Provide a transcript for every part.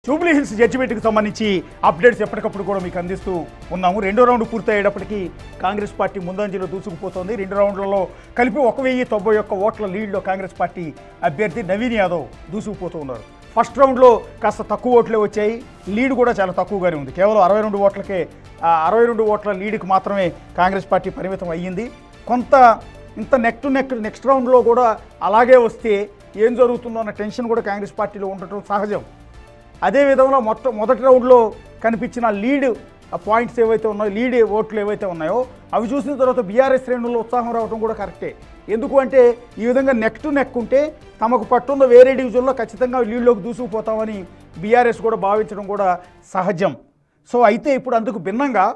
Jubilee hills జడ్జిమెంట్కి సంబంధించి updates ఎప్పటికప్పుడు కూడా మీకు అందిస్తూ ఉన్నాము. రెండో రౌండ్ పూర్తయ్యేటప్పటికీ కాంగ్రెస్ పార్టీ ముందంజలో దూసుకుపోతోంది. రెండు రౌండ్లలో కలిపి 1091 ఓట్ల లీడ్లో కాంగ్రెస్ పార్టీ అభ్యర్థి నవీన్ యాదవ్ దూసుకుపోతూ ఉన్నారు. ఫస్ట్ రౌండ్లో కాస్త తక్కువ ఓట్లే వచ్చాయి, లీడ్ కూడా చాలా తక్కువగానే ఉంది. కేవలం 62 ఓట్లకే 62 ఓట్ల లీడ్కి మాత్రమే కాంగ్రెస్ పార్టీ పరిమితం అయ్యింది. కొంత ఇంత నెక్స్ట్ రౌండ్లో కూడా అలాగే వస్తే ఏం జరుగుతుందో అన్న టెన్షన్ కూడా కాంగ్రెస్ పార్టీలో ఉండటం సహజం. అదే విధంగా మొదటి రౌండ్లో కనిపించిన లీడ్ పాయింట్స్ ఏవైతే ఉన్నాయో, లీడ్ ఓట్లు ఏవైతే ఉన్నాయో అవి చూసిన తర్వాత బీఆర్ఎస్ శ్రేణుల్లో ఉత్సాహం రావడం కూడా కరెక్టే. ఎందుకు అంటే ఈ విధంగా నెక్ ఉంటే తమకు పట్టున్న వేరే డివిజన్లో ఖచ్చితంగా లీడ్లోకి దూసుకుపోతామని బీఆర్ఎస్ కూడా భావించడం కూడా సహజం. సో అయితే ఇప్పుడు అందుకు భిన్నంగా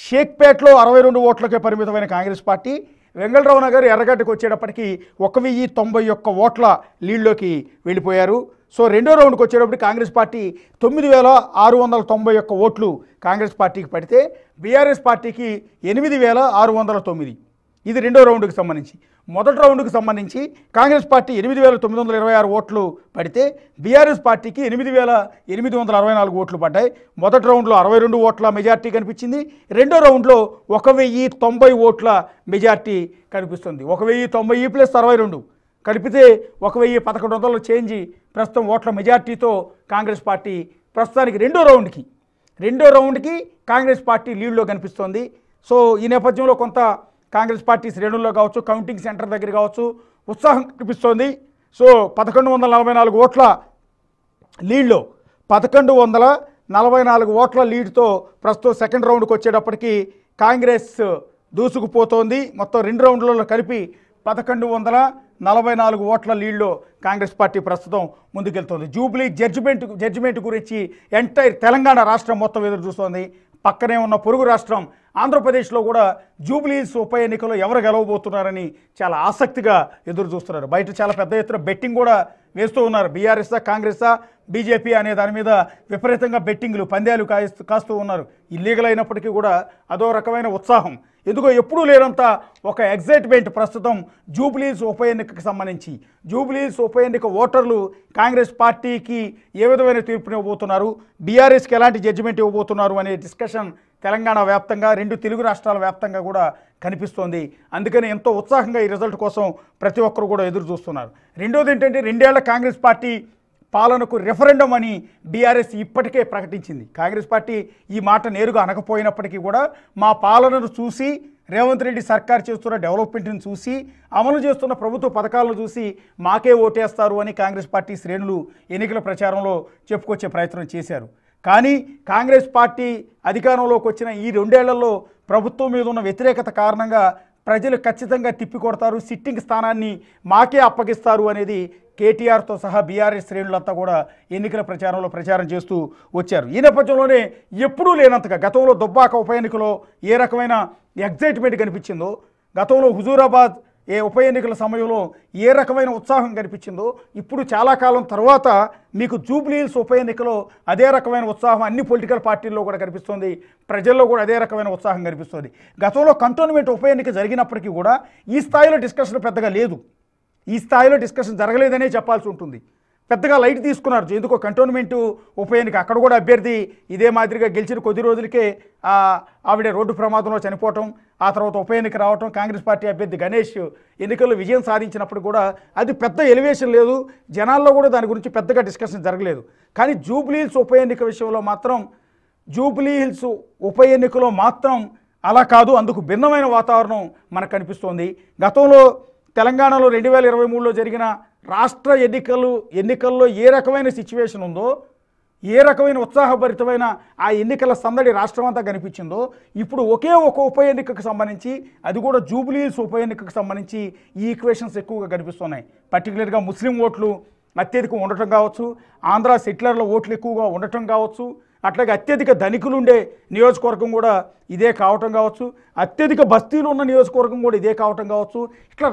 షేక్పేట్లో 62 ఓట్లకే పరిమితమైన కాంగ్రెస్ పార్టీ వెంగళరావు నగర్ ఎర్రగడ్డకు వచ్చేటప్పటికి 1091 ఓట్ల లీడ్లోకి వెళ్ళిపోయారు. సో రెండో రౌండ్కి వచ్చేటప్పుడు కాంగ్రెస్ పార్టీ 9691 ఓట్లు కాంగ్రెస్ పార్టీకి పడితే బీఆర్ఎస్ పార్టీకి 8609. ఇది రెండో రౌండ్కి సంబంధించి. మొదటి రౌండ్కి సంబంధించి కాంగ్రెస్ పార్టీ 8926 ఓట్లు పడితే బీఆర్ఎస్ పార్టీకి 8864 ఓట్లు పడ్డాయి. మొదటి రౌండ్లో 62 ఓట్ల మెజార్టీ కనిపించింది. రెండో రౌండ్లో 1090 ఓట్ల మెజార్టీ కనిపిస్తుంది. 1090 ప్లస్ 62 కలిపితే 1100 చేంజ్ ప్రస్తుతం ఓట్ల మెజార్టీతో కాంగ్రెస్ పార్టీ ప్రస్తుతానికి రెండో రౌండ్కి కాంగ్రెస్ పార్టీ లీడ్లో కనిపిస్తోంది. సో ఈ నేపథ్యంలో కొంత కాంగ్రెస్ పార్టీ శ్రేణుల్లో కావచ్చు, కౌంటింగ్ సెంటర్ దగ్గర కావచ్చు ఉత్సాహం కనిపిస్తోంది. సో 1144 ఓట్ల లీడ్లో 1144 ఓట్ల లీడ్తో ప్రస్తుతం సెకండ్ రౌండ్కి వచ్చేటప్పటికి కాంగ్రెస్ దూసుకుపోతోంది. మొత్తం రెండు రౌండ్లలో కలిపి 1144 ఓట్ల లీడ్లో కాంగ్రెస్ పార్టీ ప్రస్తుతం ముందుకెళ్తోంది. జూబ్లీ జడ్జిమెంట్ గురించి ఎంటైర్ తెలంగాణ రాష్ట్రం మొత్తం ఎదురు చూస్తోంది. పక్కనే ఉన్న పొరుగు రాష్ట్రం ఆంధ్రప్రదేశ్లో కూడా జూబ్లీ హిల్స్ ఉప ఎన్నికలో ఎవరు గెలవబోతున్నారని చాలా ఆసక్తిగా ఎదురు చూస్తున్నారు. బయట చాలా పెద్ద ఎత్తున బెట్టింగ్ కూడా వేస్తూ ఉన్నారు. బీఆర్ఎస్ఆ, కాంగ్రెసా, బీజేపీ అనే దాని మీద విపరీతంగా బెట్టింగ్లు పందాలు కాస్తూ ఉన్నారు. ఇల్లీగల్ అయినప్పటికీ కూడా అదో రకమైన ఉత్సాహం, ఎందుకో ఎప్పుడూ లేనంత ఒక ఎగ్జైట్మెంట్ ప్రస్తుతం జూబ్లీ హిల్స్ ఉప ఎన్నికకు సంబంధించి. జూబ్లీ హిల్స్ ఉప ఎన్నిక ఓటర్లు కాంగ్రెస్ పార్టీకి ఏ విధమైన తీర్పుని ఇవ్వబోతున్నారు, బీఆర్ఎస్కి ఎలాంటి జడ్జిమెంట్ ఇవ్వబోతున్నారు అనే డిస్కషన్ తెలంగాణ వ్యాప్తంగా, రెండు తెలుగు రాష్ట్రాల వ్యాప్తంగా కూడా కనిపిస్తోంది. అందుకని ఎంతో ఉత్సాహంగా ఈ రిజల్ట్ కోసం ప్రతి ఒక్కరు కూడా ఎదురు చూస్తున్నారు. రెండోది ఏంటంటే 2 ఏళ్ల కాంగ్రెస్ పార్టీ పాలనకు రెఫరెండం అని బీఆర్ఎస్ ఇప్పటికే ప్రకటించింది. కాంగ్రెస్ పార్టీ ఈ మాట నేరుగా అనకపోయినప్పటికీ కూడా మా పాలనను చూసి, రేవంత్ రెడ్డి సర్కార్ చేస్తున్న డెవలప్మెంట్ని చూసి, అమలు చేస్తున్న ప్రభుత్వ పథకాలను చూసి మాకే ఓటేస్తారు అని కాంగ్రెస్ పార్టీ శ్రేణులు ఎన్నికల ప్రచారంలో చెప్పుకొచ్చే ప్రయత్నం చేశారు. కానీ కాంగ్రెస్ పార్టీ అధికారంలోకి వచ్చిన ఈ 2 ఏళ్లలో ప్రభుత్వం మీద ఉన్న వ్యతిరేకత కారణంగా ప్రజలు ఖచ్చితంగా తిప్పికొడతారు, సిట్టింగ్ స్థానాన్ని మాకే అప్పగిస్తారు అనేది కేటీఆర్తో సహా బీఆర్ఎస్ శ్రేణులంతా కూడా ఎన్నికల ప్రచారంలో ప్రచారం చేస్తూ వచ్చారు. ఈ నేపథ్యంలోనే ఎప్పుడూ లేనంతగా గతంలో దుబ్బాక ఉప ఎన్నికలో ఏ రకమైన ఎగ్జైట్మెంట్ కనిపించిందో, గతంలో హుజూరాబాద్ ఉప ఎన్నికల సమయంలో ఏ రకమైన ఉత్సాహం కనిపించిందో, ఇప్పుడు చాలా కాలం తర్వాత మీకు జూబ్లీ హిల్స్ ఉప ఎన్నికలో అదే రకమైన ఉత్సాహం అన్ని పొలిటికల్ పార్టీల్లో కూడా కనిపిస్తుంది. ప్రజల్లో కూడా అదే రకమైన ఉత్సాహం కనిపిస్తుంది. గతంలో కంటోన్మెంట్ ఉప ఎన్నిక జరిగినప్పటికీ కూడా ఈ స్థాయిలో డిస్కషన్ పెద్దగా లేదు. ఈ స్థాయిలో డిస్కషన్ జరగలేదనే చెప్పాల్సి ఉంటుంది. పెద్దగా లైట్ తీసుకున్నారు. ఎందుకో కంటోన్మెంటు ఉప ఎన్నిక అక్కడ కూడా అభ్యర్థి ఇదే మాదిరిగా గెలిచిన కొద్ది రోజులకే ఆవిడ రోడ్డు ప్రమాదంలో చనిపోవటం, ఆ తర్వాత ఉప ఎన్నిక రావటం, కాంగ్రెస్ పార్టీ అభ్యర్థి గణేష్ ఎన్నికల్లో విజయం సాధించినప్పుడు కూడా అది పెద్ద ఎలివేషన్ లేదు, జనాల్లో కూడా దాని గురించి పెద్దగా డిస్కషన్ జరగలేదు. కానీ జూబ్లీ హిల్స్ ఉప ఎన్నిక విషయంలో మాత్రం, జూబ్లీ హిల్స్ ఉప ఎన్నికలో మాత్రం అలా కాదు, అందుకు భిన్నమైన వాతావరణం మనకు కనిపిస్తోంది. గతంలో తెలంగాణలో 2023లో జరిగిన రాష్ట్ర ఎన్నికల్లో ఏ రకమైన సిచ్యువేషన్ ఉందో, ఏ రకమైన ఉత్సాహభరితమైన ఆ ఎన్నికల సందడి రాష్ట్రం అంతా కనిపించిందో, ఇప్పుడు ఒకే ఒక ఉప ఎన్నికకు సంబంధించి, అది కూడా జూబ్లీ హిల్స్ ఉప ఎన్నికకు సంబంధించి ఈ ఈక్వేషన్స్ ఎక్కువగా కనిపిస్తున్నాయి. పర్టికులర్గా ముస్లిం ఓట్లు అత్యధికం ఉండటం కావచ్చు, ఆంధ్ర సెటిలర్ల ఓట్లు ఎక్కువగా ఉండటం కావచ్చు, అట్లాగే అత్యధిక ధనికులు ఉండే నియోజకవర్గం కూడా ఇదే కావటం కావచ్చు, అత్యధిక బస్తీలు ఉన్న నియోజకవర్గం కూడా ఇదే కావటం కావచ్చు. ఇట్లా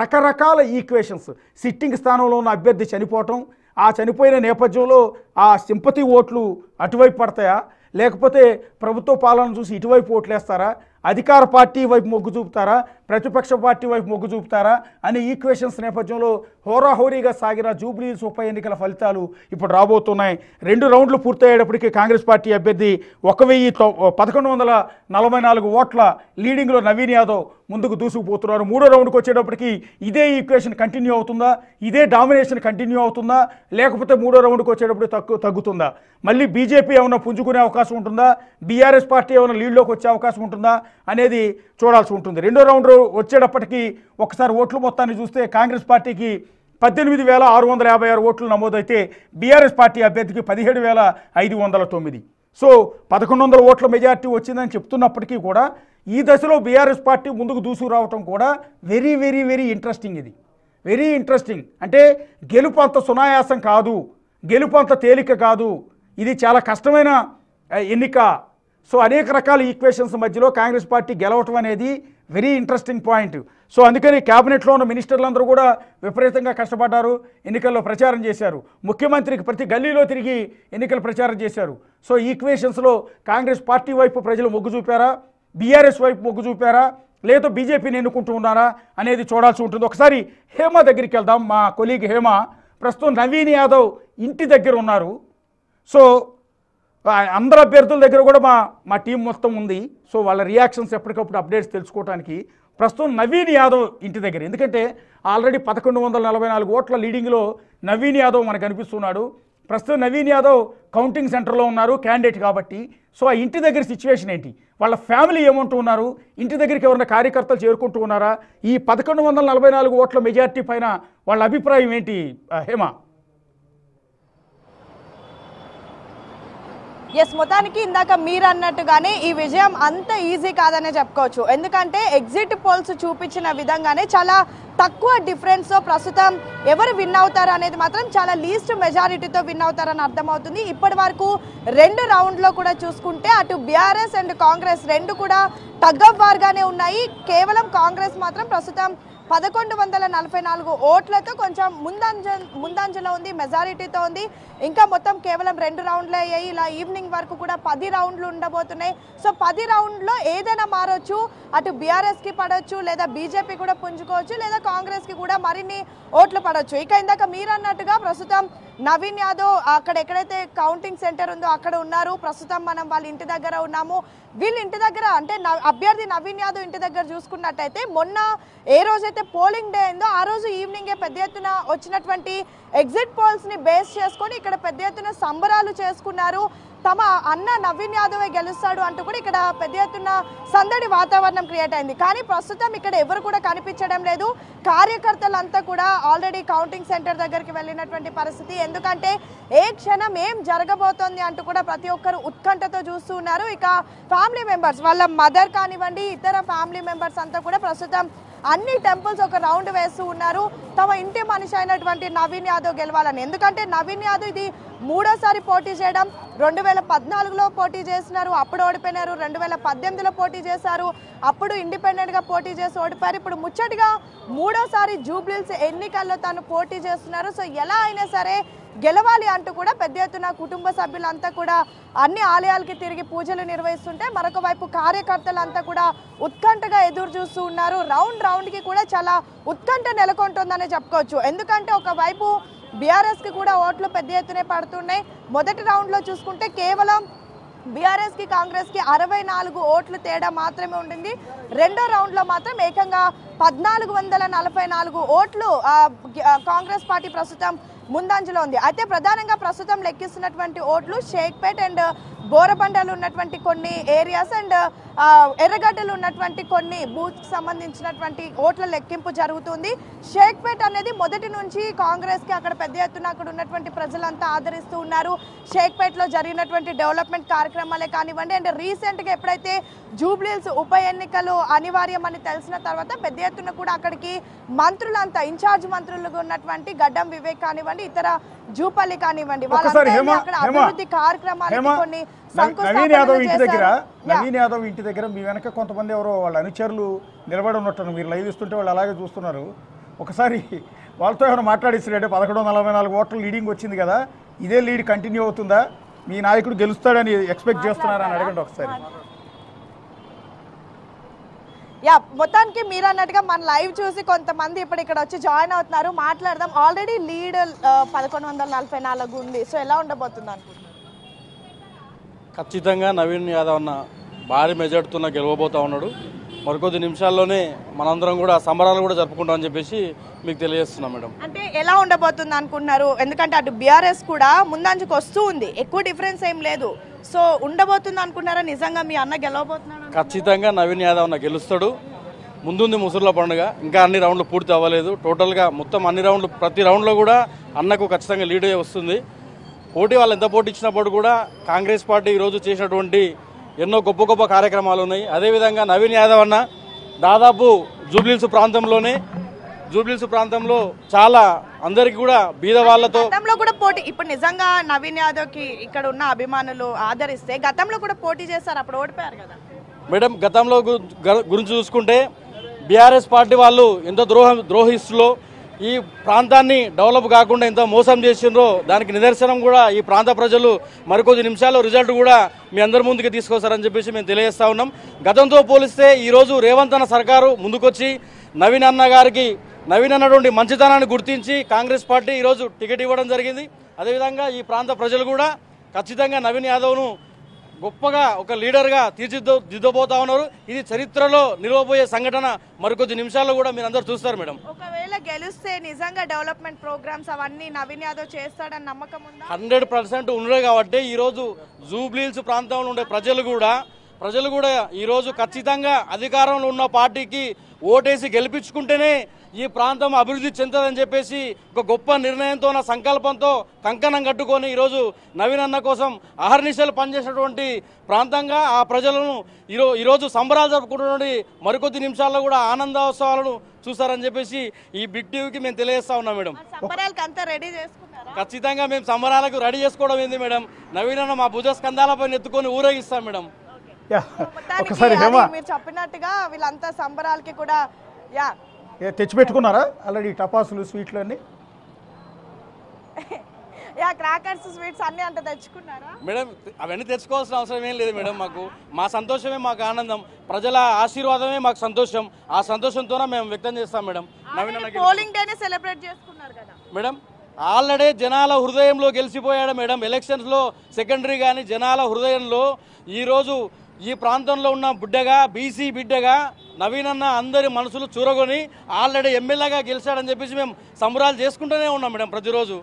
రకరకాల ఈక్వేషన్స్. సిట్టింగ్ స్థానంలో ఉన్న అభ్యర్థి చనిపోవటం, ఆ చనిపోయిన నేపథ్యంలో ఆ సింపతి ఓట్లు అటువైపు పడతాయా, లేకపోతే ప్రభుత్వ పాలన చూసి ఇటువైపు ఓట్లేస్తారా అధికార పార్టీ వైపు మొగ్గు చూపుతారా, ప్రతిపక్ష పార్టీ వైపు మొగ్గు చూపుతారా అనే ఈక్వేషన్స్ నేపథ్యంలో హోరాహోరీగా సాగిన జూబ్లీహిల్స్ ఉప ఎన్నికల ఫలితాలు ఇప్పుడు రాబోతున్నాయి. 2 రౌండ్లు పూర్తయ్యేటప్పటికీ కాంగ్రెస్ పార్టీ అభ్యర్థి 1144 ఓట్ల లీడింగ్లో నవీన్ యాదవ్ ముందుకు దూసుకుపోతున్నారు. 3వ రౌండ్కి వచ్చేటప్పటికి ఇదే ఈక్వేషన్ కంటిన్యూ అవుతుందా, ఇదే డామినేషన్ కంటిన్యూ అవుతుందా, లేకపోతే 3వ రౌండ్కి వచ్చేటప్పుడు తగ్గుతుందా, మళ్ళీ బీజేపీ ఏమైనా పుంజుకునే అవకాశం ఉంటుందా, బీఆర్ఎస్ పార్టీ ఏమైనా లీడ్లోకి వచ్చే అవకాశం ఉంటుందా అనేది చూడాల్సి ఉంటుంది. 2వ రౌండ్ వచ్చేటప్పటికి ఒకసారి ఓట్ల మొత్తాన్ని చూస్తే కాంగ్రెస్ పార్టీకి 18,656 ఓట్లు నమోదైతే బీఆర్ఎస్ పార్టీ అభ్యర్థికి 17,509. సో 1100 ఓట్ల మెజార్టీ వచ్చిందని చెప్తున్నప్పటికీ కూడా ఈ దశలో బీఆర్ఎస్ పార్టీ ముందుకు దూసుకురావటం కూడా వెరీ వెరీ వెరీ ఇంట్రెస్టింగ్. ఇది వెరీ ఇంట్రెస్టింగ్. అంటే గెలుపు అంత సునాయాసం కాదు, గెలుపు అంత తేలిక కాదు, ఇది చాలా కష్టమైన ఎన్నిక. సో అనేక రకాల ఈక్వేషన్స్ మధ్యలో కాంగ్రెస్ పార్టీ గెలవటం అనేది వెరీ ఇంట్రెస్టింగ్ పాయింట్. సో అందుకని క్యాబినెట్లో ఉన్న మినిస్టర్లందరూ కూడా విపరీతంగా కష్టపడ్డారు, ఎన్నికల్లో ప్రచారం చేశారు, ముఖ్యమంత్రికి ప్రతి గల్లీలో తిరిగి ఎన్నికల ప్రచారం చేశారు. సో ఈక్వేషన్స్లో కాంగ్రెస్ పార్టీ వైపు ప్రజలు మొగ్గు చూపారా, బీఆర్ఎస్ వైపు మొగ్గు చూపారా, లేదా బీజేపీని ఎన్నుకుంటూ ఉన్నారా అనేది చూడాల్సి ఉంటుంది. ఒకసారి హేమ దగ్గరికి వెళ్దాం. మా కొలీగ్ హేమ ప్రస్తుతం నవీన్ యాదవ్ ఇంటి దగ్గర ఉన్నారు. సో అందరు అభ్యర్థుల దగ్గర కూడా మా టీం మొత్తం ఉంది. సో వాళ్ళ రియాక్షన్స్ ఎప్పటికప్పుడు అప్డేట్స్ తెలుసుకోవడానికి ప్రస్తుతం నవీన్ యాదవ్ ఇంటి దగ్గర, ఎందుకంటే ఆల్రెడీ 1144 ఓట్ల లీడింగ్లో నవీన్ యాదవ్ మనకు కనిపిస్తున్నాడు. ప్రస్తుతం నవీన్ యాదవ్ కౌంటింగ్ సెంటర్లో ఉన్నారు క్యాండిడేట్ కాబట్టి. సో ఆ ఇంటి దగ్గర సిచ్యువేషన్ ఏంటి, వాళ్ళ ఫ్యామిలీ ఏమంటూ ఉన్నారు, ఇంటి దగ్గరికి ఎవరైనా కార్యకర్తలు చేరుకుంటూ ఉన్నారా, ఈ 1144 ఓట్ల మెజార్టీ పైన వాళ్ళ అభిప్రాయం ఏంటి హేమ? ఎస్, మొత్తానికి ఇందాక మీరు అన్నట్టుగానే ఈ విజయం అంత ఈజీ కాదనే చెప్పుకోవచ్చు. ఎందుకంటే ఎగ్జిట్ పోల్స్ చూపించిన విధంగానే చాలా తక్కువ డిఫరెన్స్తో ప్రస్తుతం ఎవరు విన్ అవుతారు అనేది మాత్రం చాలా లీస్ట్ మెజారిటీతో విన్ అవుతారని అర్థమవుతుంది. ఇప్పటి వరకు 2 రౌండ్లో కూడా చూసుకుంటే అటు బీఆర్ఎస్ అండ్ కాంగ్రెస్ 2 కూడా టగ్ ఆఫ్ వార్గానే ఉన్నాయి. కేవలం కాంగ్రెస్ మాత్రం ప్రస్తుతం 1144 ఓట్లతో కొంచెం ముందంజలో ఉంది, మెజారిటీతో ఉంది. ఇంకా మొత్తం కేవలం 2 రౌండ్లే అయ్యాయి. ఇలా ఈవినింగ్ వరకు కూడా 10 రౌండ్లు ఉండబోతున్నాయి. సో 10 రౌండ్లో ఏదైనా మారొచ్చు, అటు బీఆర్ఎస్కి పడవచ్చు, లేదా బీజేపీ కూడా పుంజుకోవచ్చు, లేదా కాంగ్రెస్కి కూడా మరిన్ని ఓట్లు పడవచ్చు. ఇక ఇందాక మీరు అన్నట్టుగా ప్రస్తుతం నవీన్ యాదవ్ అక్కడ ఎక్కడైతే కౌంటింగ్ సెంటర్ ఉందో అక్కడ ఉన్నారు. ప్రస్తుతం మనం వాళ్ళ ఇంటి దగ్గర ఉన్నాము. వీళ్ళ ఇంటి దగ్గర అంటే అభ్యర్థి నవీన్ యాదవ్ ఇంటి దగ్గర చూసుకున్నట్టయితే మొన్న ఏ రోజైతే పోలింగ్ డే అయిందో ఆ రోజు ఈవినింగే పెద్ద ఎత్తున వచ్చినటువంటి ఎగ్జిట్ పోల్స్ ని బేస్ చేసుకొని ఇక్కడ పెద్ద ఎత్తున సంబరాలు చేసుకున్నారు. తమ అన్న నవీన్ యాదవ్ గెలుస్తాడు అంటూ కూడా ఇక్కడ పెద్ద ఎత్తున సందడి వాతావరణం క్రియేట్ అయింది. కానీ ప్రస్తుతం ఇక్కడ ఎవరు కూడా కనిపించడం లేదు. కార్యకర్తలంతా కూడా ఆల్రెడీ కౌంటింగ్ సెంటర్ దగ్గరికి వెళ్ళినటువంటి పరిస్థితి. ఎందుకంటే ఏ క్షణం ఏం జరగబోతోంది అంటూ కూడా ప్రతి ఒక్కరు ఉత్కంఠతో చూస్తూ ఉన్నారు. ఇక ఫ్యామిలీ మెంబర్స్, వాళ్ళ మదర్ కానివ్వండి, ఇతర ఫ్యామిలీ మెంబర్స్ అంతా కూడా ప్రస్తుతం అన్ని టెంపుల్స్ ఒక రౌండ్ వేస్తూ ఉన్నారు తమ ఇంటి మనిషి అయినటువంటి నవీన్ యాదవ్ గెలవాలని. ఎందుకంటే నవీన్ యాదవ్ ఇది 3వసారి పోటీ చేయడం. 2014లో పోటీ చేసినారు, అప్పుడు ఓడిపోయినారు. 2018లో పోటీ చేశారు, అప్పుడు ఇండిపెండెంట్గా పోటీ చేసి ఓడిపోయారు. ఇప్పుడు ముచ్చటిగా 3వసారి జూబ్లీహిల్స్ ఎన్నికల్లో తాను పోటీ చేస్తున్నారు. సో ఎలా అయినా సరే గెలవాలి అంటూ కూడా పెద్ద ఎత్తున కుటుంబ సభ్యులంతా కూడా అన్ని ఆలయాలకి తిరిగి పూజలు నిర్వహిస్తుంటే, మరొక వైపు కార్యకర్తలంతా కూడా ఉత్కంఠగా ఎదురు చూస్తూ ఉన్నారు. రౌండ్కి కూడా చాలా ఉత్కంఠ నెలకొంటుందనే చెప్పుకోవచ్చు. ఎందుకంటే ఒకవైపు బీఆర్ఎస్కి కూడా ఓట్లు పెద్ద ఎత్తునే పడుతున్నాయి. మొదటి రౌండ్లో చూసుకుంటే కేవలం బీఆర్ఎస్కి కాంగ్రెస్కి 64 ఓట్లు తేడా మాత్రమే ఉండింది. 2వ రౌండ్లో మాత్రం ఏకంగా 1444 ఓట్లు కాంగ్రెస్ పార్టీ ప్రస్తుతం ముందంజలో ఉంది. అయితే ప్రధానంగా ప్రస్తుతం లెక్కిస్తున్నటువంటి ఓట్లు షేక్పేట్ అండ్ బోరబండలు ఉన్నటువంటి కొన్ని ఏరియాస్ అండ్ ఎర్రగడ్డలు ఉన్నటువంటి కొన్ని బూత్కి సంబంధించినటువంటి ఓట్ల లెక్కింపు జరుగుతుంది. షేక్పేట్ అనేది మొదటి నుంచి కాంగ్రెస్కి అక్కడ పెద్ద ఎత్తున అక్కడ ఉన్నటువంటి ప్రజలంతా ఆదరిస్తూ ఉన్నారు. షేక్పేట్లో జరిగినటువంటి డెవలప్మెంట్ కార్యక్రమాలే కానివ్వండి, అండ్ రీసెంట్గా ఎప్పుడైతే జూబ్లీహిల్స్ ఉప ఎన్నికలు అనివార్యమని తెలిసిన తర్వాత పెద్ద ఎత్తున కూడా అక్కడికి మంత్రులంతా, ఇన్ఛార్జ్ మంత్రులుగా ఉన్నటువంటి గడ్డం వివేక్ కానివ్వండి, ఇతర జూపల్లి కానివ్వండి, వాళ్ళంతా అక్కడ అభివృద్ధి కార్యక్రమాలకి కొన్ని నవీన్ యాదవ్ ఇంటి దగ్గర మీ వెనక కొంతమంది ఎవరో వాళ్ళ అనుచరులు నిలబడి ఉన్నట్టు మీరు లైవ్ ఇస్తుంటే వాళ్ళు అలాగే చూస్తున్నారు. ఒకసారి వాళ్ళతో ఏమైనా మాట్లాడిస్తారంటే 1144 ఓట్ల లీడింగ్ వచ్చింది కదా, ఇదే లీడ్ కంటిన్యూ అవుతుందా, మీ నాయకుడు గెలుస్తాడని ఎక్స్పెక్ట్ చేస్తున్నారా అని అడగండి ఒకసారి. యా మొత్తానికి మీరు అన్నట్టుగా మన లైవ్ చూసి కొంతమంది ఇప్పుడు ఇక్కడ వచ్చి జాయిన్ అవుతున్నారు, మాట్లాడదాం. ఆల్రెడీ లీడ్ 1144 ఉంది. సో ఎలా ఉండబోతుంది అనుకుంటున్నారు? ఖచ్చితంగా నవీన్ యాదవ్ అన్న భారీ మెజార్టీతో గెలవబోతా ఉన్నాడు. మరికొద్ది నిమిషాల్లోనే మనందరం కూడా సంబరాలు కూడా జరుపుకుంటామని చెప్పేసి మీకు తెలియజేస్తున్నాం మేడం. అంటే ఎలా ఉండబోతుంది అనుకుంటున్నారు? ఎందుకంటే అటు బీఆర్ఎస్ కూడా ముందంజకు వస్తూ ఉంది, ఎక్కువ డిఫరెన్స్ ఏం లేదు. సో ఉండబోతుంది అనుకున్నారా? నిజంగా మీ అన్న గెలవబోతున్నాడు? ఖచ్చితంగా నవీన్ యాదవ్ అన్న గెలుస్తాడు. ముందుంది ముసుర్ల పండుగ, ఇంకా అన్ని రౌండ్లు పూర్తి అవ్వలేదు. టోటల్గా మొత్తం అన్ని రౌండ్లు ప్రతి రౌండ్లో కూడా అన్నకు ఖచ్చితంగా లీడ్ వస్తుంది. పోటీ వాళ్ళు ఎంత పోటీ ఇచ్చినప్పుడు కూడా కాంగ్రెస్ పార్టీ ఈరోజు చేసినటువంటి ఎన్నో గొప్ప గొప్ప కార్యక్రమాలు ఉన్నాయి. అదేవిధంగా నవీన్ యాదవ్ అన్న దాదాపు జూబ్లీహిల్స్ ప్రాంతంలో చాలా అందరికి కూడా బీద వాళ్ళతో గతంలో కూడా పోటీ, ఇప్పుడు నిజంగా నవీన్ యాదవ్ కి ఇక్కడ ఉన్న అభిమానులు ఆదరిస్తే గతంలో కూడా పోటీ చేస్తారు, అప్పుడు ఓడిపోయారు కదా మేడం. గతంలో గురించి చూసుకుంటే బీఆర్ఎస్ పార్టీ వాళ్ళు ఎంతో ద్రోహిస్తులో ఈ ప్రాంతాన్ని డెవలప్ కాకుండా ఎంతో మోసం చేసిండ్రో దానికి నిదర్శనం కూడా ఈ ప్రాంత ప్రజలు మరికొద్ది నిమిషాల్లో రిజల్ట్ కూడా మీ అందరి ముందుకు తీసుకొస్తారని చెప్పేసి మేము తెలియజేస్తా ఉన్నాం. గతంతో పోలిస్తే ఈరోజు రేవంత్ అన్న సర్కారు ముందుకొచ్చి నవీన్ అన్నటువంటి మంచితనాన్ని గుర్తించి కాంగ్రెస్ పార్టీ ఈరోజు టికెట్ ఇవ్వడం జరిగింది. అదేవిధంగా ఈ ప్రాంత ప్రజలు కూడా ఖచ్చితంగా నవీన్ యాదవ్ను గొప్పగా ఒక లీడర్గా తీర్చిదిద్దబోతా ఉన్నారు. ఇది చరిత్రలో నిలవబోయే సంఘటన మరికొద్ది నిమిషాల్లో కూడా మీరు అందరూ చూస్తారు మేడం. ఒకవేళ గెలిస్తే నిజంగా డెవలప్మెంట్ ప్రోగ్రామ్స్ అవన్నీ నవీన్ యాదవ్ చేస్తాడని నమ్మకం ఉందా? 100% ఉన్నాయి కాబట్టి ఈరోజు జూబ్లీహిల్స్ ప్రాంతంలో ఉండే ప్రజలు కూడా ఈరోజు ఖచ్చితంగా అధికారంలో ఉన్న పార్టీకి ఓటేసి గెలిపించుకుంటేనే ఈ ప్రాంతం అభివృద్ధి చెందుతుందని చెప్పేసి ఒక గొప్ప నిర్ణయంతో సంకల్పంతో కంకణం కట్టుకొని ఈరోజు నవీన్ అన్న కోసం అహర్నిశలు పనిచేసినటువంటి ప్రాంతంగా ఆ ప్రజలను ఈరోజు సంబరాలు జరుపుకుంటున్నటువంటి మరికొద్ది నిమిషాల్లో కూడా ఆనందోత్సవాలను చూస్తారని చెప్పేసి ఈ బిగ్ టీవీకి మేము తెలియజేస్తా ఉన్నాం మేడం. ఖచ్చితంగా మేము సంబరాలకు రెడీ చేసుకోవడం ఏంది మేడం, నవీన్ అన్న మా భుజ స్కంధాలపై ఎత్తుకొని ఊరేగిస్తాం మేడం. మీరు చెప్పినట్టుగా వీళ్ళంతా సంబరాలకి కూడా తెచ్చిపెట్టుకున్నారా ఆల్రెడీ టపాసులు స్వీట్లు అన్ని? క్రాకర్స్ స్వీట్స్ అన్ని అంటే తెచ్చుకున్నారా మేడం? అవన్నీ తెచ్చుకోవాల్సిన అవసరం ఏం లేదు మేడం. మా సంతోషమే మాకు ఆనందం, ప్రజల ఆశీర్వాదమే మాకు సంతోషం. ఆ సంతోషంతోనే మేము వ్యక్తం చేస్తాం మేడం. పోలింగ్ డేనే సెలబ్రేట్ చేసుకున్నారు కదా మేడం. ఆల్రెడీ జనాల హృదయంలో గెలిచిపోయాడు మేడం. ఎలక్షన్స్లో సెకండరీ కానీ జనాల హృదయంలో ఈరోజు ఈ ప్రాంతంలో ఉన్న బిడ్డగా బీసీ బిడ్డగా నవీన్ అన్న అందరి మనసులు చూరగొని ఆల్రెడీ ఎమ్మెల్యేగా గెలిచాడని చెప్పేసి మేము సంబరాలు చేసుకుంటూనే ఉన్నాం మేడం ప్రతిరోజు.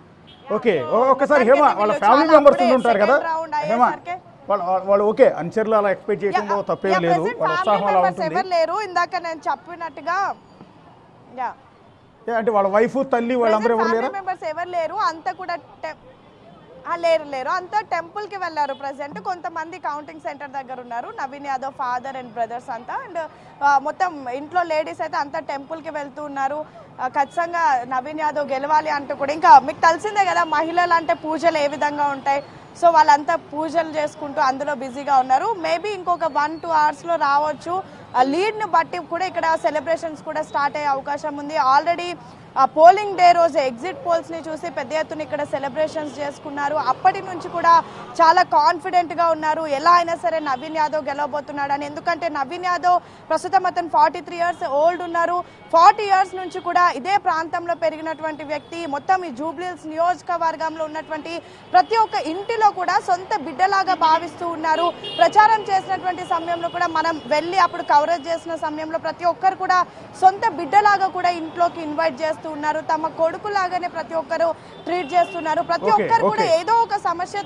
ఓకే, ఒకసారి హేమ వాళ్ళ ఫ్యామిలీ మెంబర్స్ ఉంటారు కదా హేమ, వాళ్ళు ఓకే అనుచరులు అలా ఎక్స్పెక్ట్ చేయడంలో తప్పేం లేదు, వాళ్ళ ఉత్సాహం అలా ఉంటుంది. లేరు ఇందాక నేను చెప్పినట్టుగా అంటే వాళ్ళ వైఫ్ తల్లి వాళ్ళందరూ ఎవరు లేరు? మెంబర్స్ ఎవరు లేరు, అంతా కూడా లేరు అంతా టెంపుల్ కి వెళ్ళారు. ప్రెసెంట్ కొంతమంది కౌంటింగ్ సెంటర్ దగ్గర ఉన్నారు. Naveen Yadav father and brothers అంతా, అండ్ మొత్తం ఇంట్లో లేడీస్ అయితే అంతా టెంపుల్ కి వెళ్తూ ఉన్నారు. ఖచ్చితంగా నవీన్ యాదవ్ గెలవాలి అంటూ కూడా. ఇంకా మీకు తెలిసిందే కదా మహిళలు అంటే పూజలు ఏ విధంగా ఉంటాయి. సో వాళ్ళంతా పూజలు చేసుకుంటూ అందులో బిజీగా ఉన్నారు. మేబీ ఇంకొక 1-2 hours లో రావచ్చు. లీడ్ ని బట్టి కూడా ఇక్కడ సెలబ్రేషన్స్ కూడా స్టార్ట్ అయ్యే అవకాశం ఉంది. ఆల్రెడీ పోలింగ్ డే రోజు ఎగ్జిట్ పోల్స్ ని చూసి పెద్ద ఎత్తున ఇక్కడ సెలబ్రేషన్స్ చేసుకున్నారు. అప్పటి నుంచి కూడా చాలా కాన్ఫిడెంట్ గా ఉన్నారు, ఎలా అయినా సరే నవీన్ యాదవ్ గెలవబోతున్నాడు అని. ఎందుకంటే నవీన్ యాదవ్ ప్రస్తుతం అతను 43 years ఓల్డ్ ఉన్నారు. 40 years నుంచి కూడా ఇదే ప్రాంతంలో పెరిగినటువంటి వ్యక్తి. మొత్తం ఈ జూబ్లీహిల్స్ నియోజకవర్గంలో ఉన్నటువంటి ప్రతి ఒక్క ఇంటిలో కూడా సొంత బిడ్డలాగా భావిస్తూ ఉన్నారు. ప్రచారం చేసినటువంటి సమయంలో కూడా మనం వెళ్ళి అప్పుడు కవరేజ్ చేసిన సమయంలో ప్రతి ఒక్కరు కూడా సొంత బిడ్డలాగా కూడా ఇంట్లోకి ఇన్వైట్ చేస్తూ ఉన్నారు. తమ కొడుకు లాగానే ప్రతి ఒక్కరు ట్రీట్ చేస్తున్నారు. ప్రతి ఒక్కరు కూడా ఏదో ఒక సమస్య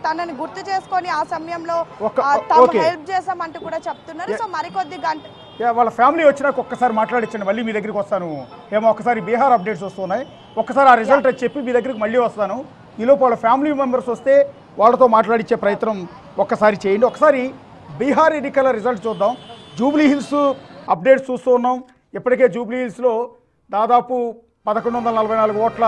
తనని గుర్తు చేసుకొని ఆ సమయంలో తాము హెల్ప్ చేసామంటూ కూడా చెప్తున్నారు. సో మరికొద్ది గంట వాళ్ళ ఫ్యామిలీ వచ్చినాక ఒక్కసారి మాట్లాడించండి, మళ్ళీ మీ దగ్గరికి వస్తాను. ఏమో ఒకసారి బీహార్ అప్డేట్స్ వస్తున్నాయి, ఒక్కసారి ఆ రిజల్ట్ చెప్పి మీ దగ్గరికి మళ్ళీ వస్తాను. ఈలోపు వాళ్ళ ఫ్యామిలీ మెంబర్స్ వస్తే వాళ్ళతో మాట్లాడించే ప్రయత్నం ఒక్కసారి చేయండి. ఒకసారి బీహార్ ఎన్నికల రిజల్ట్ చూద్దాం. జూబ్లీహిల్స్ అప్డేట్స్ చూస్తూ ఉన్నాం. ఇప్పటికే జూబ్లీహిల్స్లో దాదాపు 1144 ఓట్ల